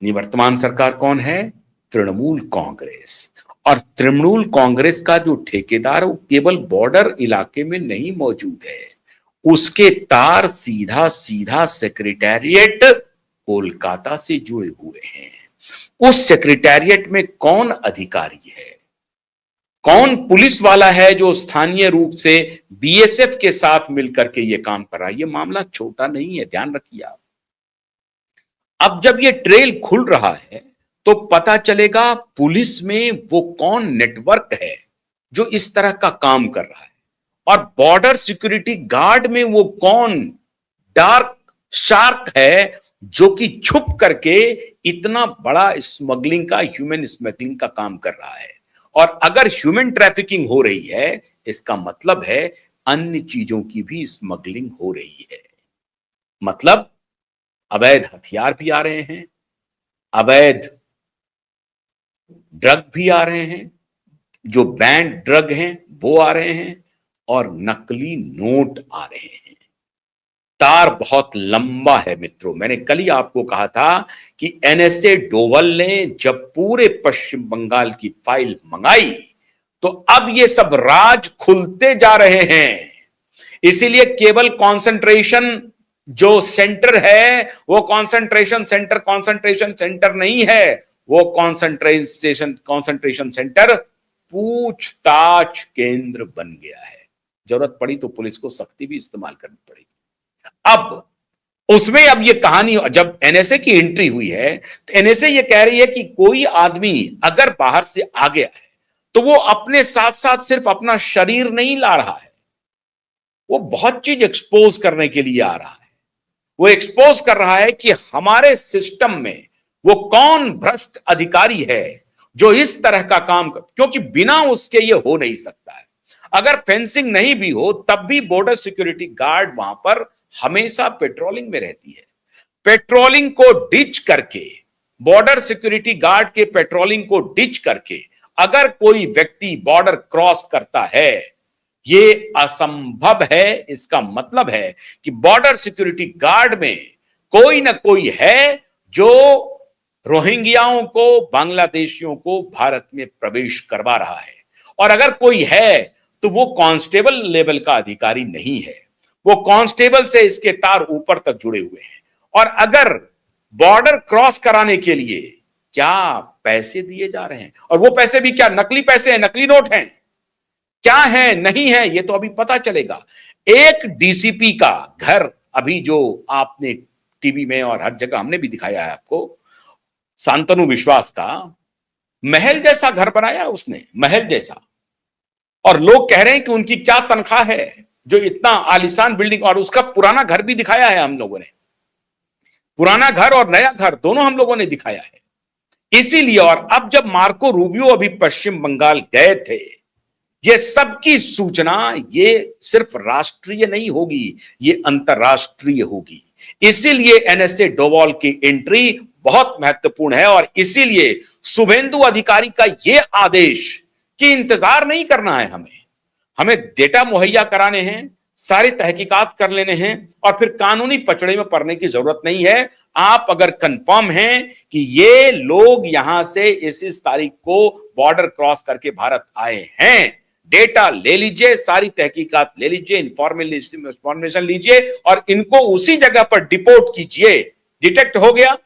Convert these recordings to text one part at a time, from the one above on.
निवर्तमान सरकार कौन है? तृणमूल कांग्रेस। और तृणमूल कांग्रेस का जो ठेकेदार वो केवल बॉर्डर इलाके में नहीं मौजूद है, उसके तार सीधा सीधा सेक्रेटेरिएट कोलकाता से जुड़े हुए हैं। उस सेक्रेटेरिएट में कौन अधिकारी है, कौन पुलिस वाला है जो स्थानीय रूप से बीएसएफ के साथ मिलकर के ये काम कर रहा है? ये मामला छोटा नहीं है, ध्यान रखिए आप। अब जब ये ट्रेल खुल रहा है तो पता चलेगा पुलिस में वो कौन नेटवर्क है जो इस तरह का काम कर रहा है, और बॉर्डर सिक्योरिटी गार्ड में वो कौन डार्क शार्क है जो कि छुप करके इतना बड़ा स्मगलिंग का, ह्यूमन स्मगलिंग का काम कर रहा है। और अगर ह्यूमन ट्रैफिकिंग हो रही है, इसका मतलब है अन्य चीजों की भी स्मगलिंग हो रही है। मतलब अवैध हथियार भी आ रहे हैं, अवैध ड्रग भी आ रहे हैं, जो बैंड ड्रग हैं वो आ रहे हैं, और नकली नोट आ रहे हैं। तार बहुत लंबा है मित्रों। मैंने कल ही आपको कहा था कि एनएसए डोवल ने जब पूरे पश्चिम बंगाल की फाइल मंगाई तो अब ये सब राज खुलते जा रहे हैं। इसीलिए केवल कंसंट्रेशन जो सेंटर है वो कंसंट्रेशन सेंटर नहीं है, वो कंसंट्रेशन सेंटर पूछताछ केंद्र बन गया है। जरूरत पड़ी तो पुलिस को सख्ती भी इस्तेमाल करनी पड़ेगी। अब उसमें अब ये कहानी, जब एनएसए की एंट्री हुई है तो एनएसए ये कह रही है कि कोई आदमी अगर बाहर से आ गया है तो वो अपने साथ साथ सिर्फ अपना शरीर नहीं ला रहा है, वो बहुत चीज एक्सपोज करने के लिए आ रहा है। वो एक्सपोज कर रहा है कि हमारे सिस्टम में वो कौन भ्रष्ट अधिकारी है जो इस तरह का काम कर, क्योंकि बिना उसके ये हो नहीं सकता है। अगर फेंसिंग नहीं भी हो तब भी बॉर्डर सिक्योरिटी गार्ड वहां पर हमेशा पेट्रोलिंग में रहती है। पेट्रोलिंग को डिच करके, बॉर्डर सिक्योरिटी गार्ड के पेट्रोलिंग को डिच करके अगर कोई व्यक्ति बॉर्डर क्रॉस करता है, ये असंभव है। इसका मतलब है कि बॉर्डर सिक्योरिटी गार्ड में कोई ना कोई है जो रोहिंग्याओं को, बांग्लादेशियों को भारत में प्रवेश करवा रहा है। और अगर कोई है तो वो कांस्टेबल लेवल का अधिकारी नहीं है, वो कांस्टेबल से इसके तार ऊपर तक जुड़े हुए हैं। और अगर बॉर्डर क्रॉस कराने के लिए क्या पैसे दिए जा रहे हैं, और वो पैसे भी क्या नकली पैसे हैं, नकली नोट हैं, क्या है नहीं है, ये तो अभी पता चलेगा। एक डीसीपी का घर, अभी जो आपने टीवी में और हर जगह हमने भी दिखाया है आपको, शांतनु विश्वास का महल जैसा घर बनाया उसने, महल जैसा। और लोग कह रहे हैं कि उनकी क्या तनख्वाह है जो इतना आलीशान बिल्डिंग, और उसका पुराना घर भी दिखाया है हम लोगों ने, पुराना घर और नया घर दोनों हम लोगों ने दिखाया है। इसीलिए, और अब जब मार्को रूबियो अभी पश्चिम बंगाल गए थे, ये सबकी सूचना ये सिर्फ राष्ट्रीय नहीं होगी, ये अंतरराष्ट्रीय होगी। इसीलिए एनएसए डोवाल की एंट्री बहुत महत्वपूर्ण है। और इसीलिए शुभेंदु अधिकारी का यह आदेश कि इंतजार नहीं करना है, हमें डेटा मुहैया कराने हैं, सारी तहकीकात कर लेने हैं, और फिर कानूनी पचड़े में पड़ने की जरूरत नहीं है। आप अगर कंफर्म हैं कि ये लोग यहां से इस तारीख को बॉर्डर क्रॉस करके भारत आए हैं, डेटा ले लीजिए, सारी तहकीकात ले लीजिए, इंफॉर्मेशन लीजिए, और इनको उसी जगह पर डिपोर्ट कीजिए। डिटेक्ट हो गया,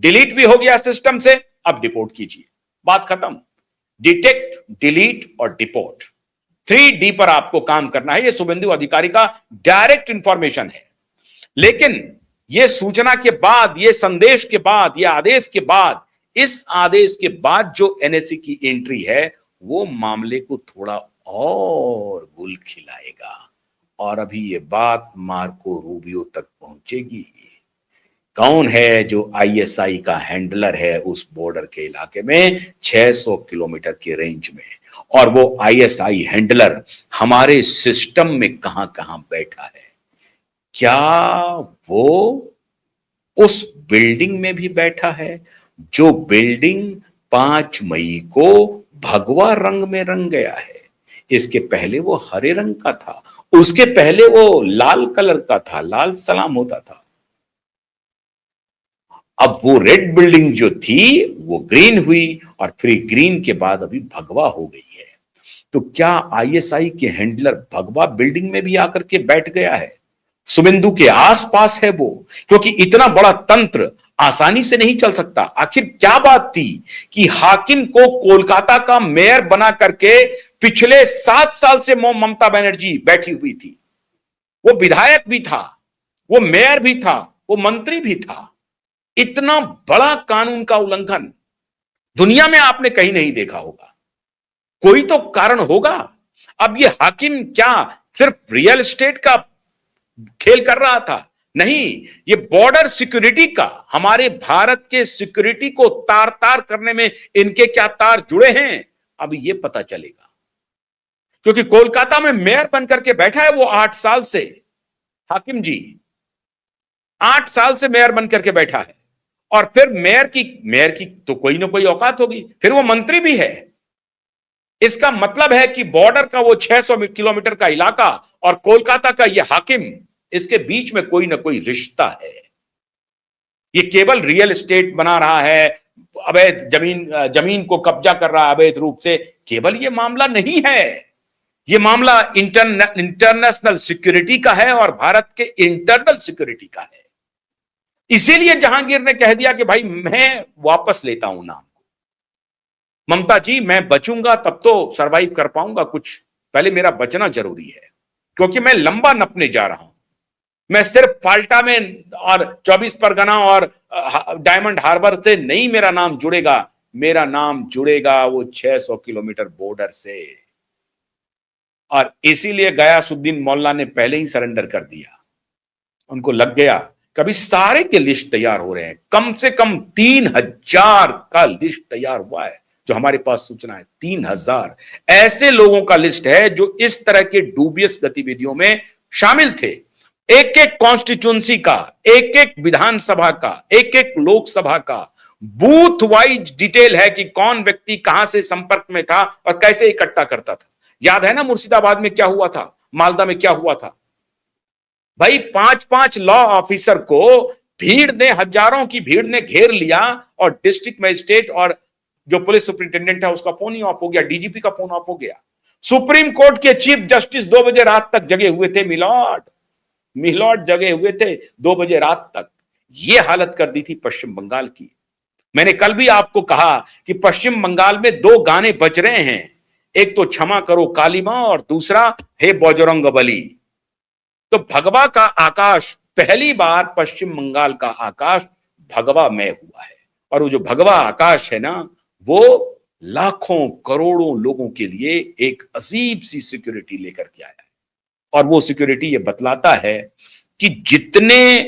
डिलीट भी हो गया सिस्टम से, अब डिपोर्ट कीजिए, बात खत्म। डिटेक्ट, डिलीट और डिपोर्ट, 3D पर आपको काम करना है। यह शुभेंदु अधिकारी का डायरेक्ट इंफॉर्मेशन है। लेकिन यह सूचना के बाद, यह संदेश के बाद, यह आदेश के बाद, इस आदेश के बाद जो एनएसए की एंट्री है वो मामले को थोड़ा और गुल खिलाएगा, और अभी ये बात मार्को रूबियो तक पहुंचेगी। कौन है जो आईएसआई का हैंडलर है उस बॉर्डर के इलाके में, 600 किलोमीटर की रेंज में, और वो आईएसआई हैंडलर हमारे सिस्टम में कहां कहां बैठा है? क्या वो उस बिल्डिंग में भी बैठा है जो बिल्डिंग 5 मई को भगवा रंग में रंग गया है? इसके पहले वो हरे रंग का था, उसके पहले वो लाल कलर का था, लाल सलाम होता था। अब वो रेड बिल्डिंग जो थी वो ग्रीन हुई और फिर ग्रीन के बाद अभी भगवा हो गई है। तो क्या आईएसआई के हैंडलर भगवा बिल्डिंग में भी आकर के बैठ गया है? शुभेंदु के आसपास है वो, क्योंकि इतना बड़ा तंत्र आसानी से नहीं चल सकता। आखिर क्या बात थी कि हाकिम को कोलकाता का मेयर बना करके पिछले 7 साल से ममता बनर्जी बैठी हुई थी। वो विधायक भी था, वो मेयर भी था, वो मंत्री भी था। इतना बड़ा कानून का उल्लंघन दुनिया में आपने कहीं नहीं देखा होगा। कोई तो कारण होगा। अब ये हाकिम क्या सिर्फ रियल एस्टेट का खेल कर रहा था? नहीं, ये बॉर्डर सिक्योरिटी का, हमारे भारत के सिक्योरिटी को तार तार करने में इनके क्या तार जुड़े हैं, अब ये पता चलेगा। क्योंकि कोलकाता में मेयर बनकर के बैठा है वो 8 साल से, हाकिम जी 8 साल से मेयर बनकर के बैठा है। और फिर मेयर की तो कोई ना कोई औकात होगी, फिर वो मंत्री भी है। इसका मतलब है कि बॉर्डर का वो 600 किलोमीटर का इलाका और कोलकाता का ये हाकिम, इसके बीच में कोई ना कोई रिश्ता है। ये केवल रियल एस्टेट बना रहा है, अवैध जमीन को कब्जा कर रहा है अवैध रूप से, केवल ये मामला नहीं है। ये मामला इंटरनेशनल सिक्योरिटी का है और भारत के इंटरनल सिक्योरिटी का है। इसीलिए जहांगीर ने कह दिया कि भाई मैं वापस लेता हूं नाम को। ममता जी मैं बचूंगा तब तो सरवाइव कर पाऊंगा, कुछ पहले मेरा बचना जरूरी है, क्योंकि मैं लंबा नपने जा रहा हूं। मैं सिर्फ फाल्टा में और 24 परगना और डायमंड हार्बर से नहीं मेरा नाम जुड़ेगा, मेरा नाम जुड़ेगा वो 600 किलोमीटर बॉर्डर से। और इसीलिए गयासुद्दीन मोल्ला ने पहले ही सरेंडर कर दिया। उनको लग गया कभी सारे के लिस्ट तैयार हो रहे हैं, कम से कम 3000 का लिस्ट तैयार हुआ है, जो हमारे पास सूचना है 3000 ऐसे लोगों का लिस्ट है जो इस तरह के डूबियस गतिविधियों में शामिल थे। एक एक कॉन्स्टिट्यूंसी का, एक एक विधानसभा का, एक एक लोकसभा का बूथ वाइज डिटेल है कि कौन व्यक्ति कहां से संपर्क में था और कैसे इकट्ठा करता था। याद है ना मुर्शिदाबाद में क्या हुआ था, मालदा में क्या हुआ था? भाई 5-5 लॉ ऑफिसर को भीड़ ने, हजारों की भीड़ ने घेर लिया और डिस्ट्रिक्ट मजिस्ट्रेट और जो पुलिस सुपरिंटेंडेंट है उसका फोन ही ऑफ हो गया, डीजीपी का फोन ऑफ हो गया। सुप्रीम कोर्ट के चीफ जस्टिस 2 बजे रात तक जगे हुए थे, मिलॉर्ड जगे हुए थे 2 बजे रात तक। यह हालत कर दी थी पश्चिम बंगाल की। मैंने कल भी आपको कहा कि पश्चिम बंगाल में 2 गाने बज रहे हैं, एक तो क्षमा करो काली मां और दूसरा हे बजरंगबली। तो भगवा का आकाश, पहली बार पश्चिम बंगाल का आकाश भगवामय हुआ है। और वो जो भगवा आकाश है ना, वो लाखों करोड़ों लोगों के लिए एक अजीब सी सिक्योरिटी लेकर के आया है। और वो सिक्योरिटी ये बतलाता है कि जितने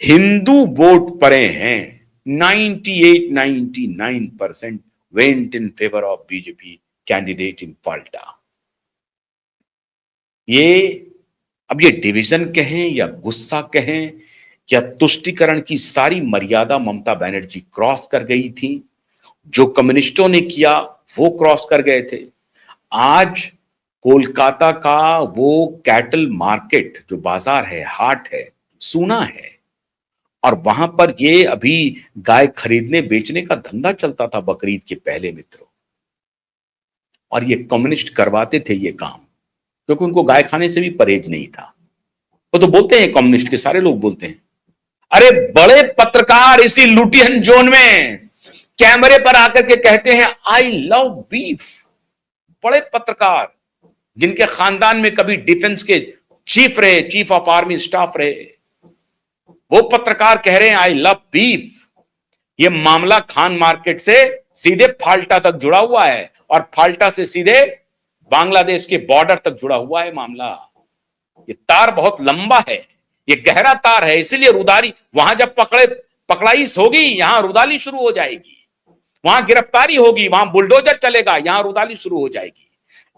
हिंदू वोट पड़े हैं 98-99% went in favour of BJP candidate in Falta. अब ये डिवीजन कहें या गुस्सा कहें या तुष्टीकरण की सारी मर्यादा ममता बनर्जी क्रॉस कर गई थी। जो कम्युनिस्टों ने किया वो क्रॉस कर गए थे। आज कोलकाता का वो कैटल मार्केट, जो बाजार है, हाट है, सूना है। और वहां पर ये अभी गाय खरीदने बेचने का धंधा चलता था बकरीद के पहले, मित्रों। और ये कम्युनिस्ट करवाते थे ये काम, क्योंकि उनको गाय खाने से भी परहेज नहीं था। वो तो बोलते हैं, कम्युनिस्ट के सारे लोग बोलते हैं, अरे बड़े पत्रकार इसी लुटियन जोन में कैमरे पर आकर के कहते हैं आई लव बीफ। बड़े पत्रकार जिनके खानदान में कभी डिफेंस के चीफ रहे, चीफ ऑफ आर्मी स्टाफ रहे, वो पत्रकार कह रहे हैं आई लव बीफ। ये मामला खान मार्केट से सीधे फाल्टा तक जुड़ा हुआ है और फाल्टा से सीधे बांग्लादेश के बॉर्डर तक जुड़ा हुआ है मामला। ये तार बहुत लंबा है, ये गहरा तार है। इसीलिए रुदाली, वहां जब पकड़ाई होगी, यहां रुदाली शुरू हो जाएगी। वहां गिरफ्तारी होगी, वहां बुलडोजर चलेगा, यहां रुदाली शुरू हो जाएगी।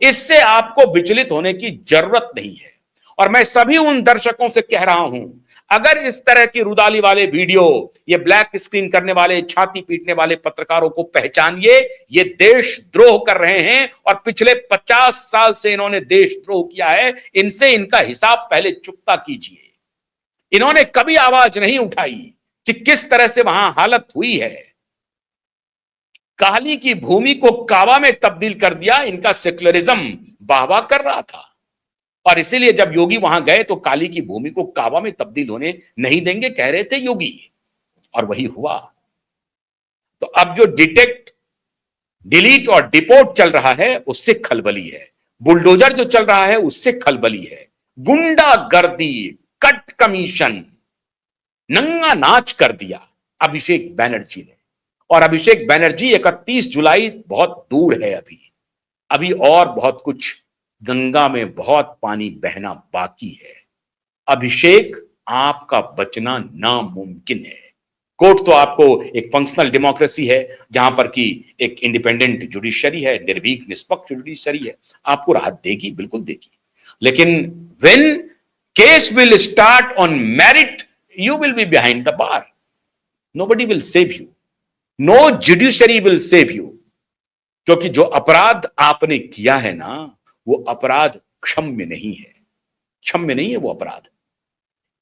इससे आपको विचलित होने की जरूरत नहीं है। और मैं सभी उन दर्शकों से कह रहा हूं, अगर इस तरह की रुदाली वाले वीडियो, ये ब्लैक स्क्रीन करने वाले, छाती पीटने वाले पत्रकारों को पहचानिए। ये देशद्रोह कर रहे हैं और पिछले 50 साल से इन्होंने देशद्रोह किया है। इनसे इनका हिसाब पहले चुकता कीजिए। इन्होंने कभी आवाज नहीं उठाई, कि किस तरह से वहां हालत हुई है। काली की भूमि को काबा में तब्दील कर दिया, इनका सेक्युलरिज्म वाह वाह कर रहा था। और इसीलिए जब योगी वहां गए तो काली की भूमि को काबा में तब्दील होने नहीं देंगे, कह रहे थे योगी, और वही हुआ। तो अब जो डिटेक्ट, डिलीट और डिपोर्ट चल रहा है उससे खलबली है, बुलडोजर जो चल रहा है उससे खलबली है, गुंडागर्दी, कट कमीशन, नंगा नाच कर दिया अभिषेक बैनर्जी ने। और अभिषेक बैनर्जी 31 जुलाई बहुत दूर है, अभी अभी और बहुत कुछ, गंगा में बहुत पानी बहना बाकी है। अभिषेक, आपका बचना नामुमकिन है। कोर्ट तो आपको एक फंक्शनल डेमोक्रेसी है जहां पर कि एक इंडिपेंडेंट जुडिशरी है, निर्भीक निष्पक्ष जुडिशरी है, आपको राहत देगी, बिल्कुल देगी। लेकिन when case will start on merit, you will be behind the bar. Nobody will save you. No judiciary will save you. क्योंकि जो अपराध आपने किया है ना, वो अपराध क्षम्य नहीं है, क्षम्य नहीं है वो अपराध।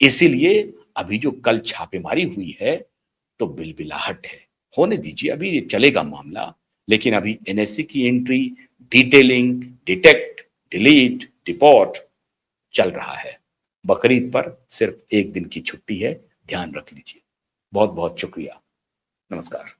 इसीलिए अभी जो कल छापेमारी हुई है तो बिलबिलाहट है, होने दीजिए, अभी चलेगा मामला। लेकिन अभी एनएससी की entry, detailing, detect, delete, deport चल रहा है। बकरीद पर सिर्फ एक दिन की छुट्टी है, ध्यान रख लीजिए। बहुत बहुत शुक्रिया, नमस्कार।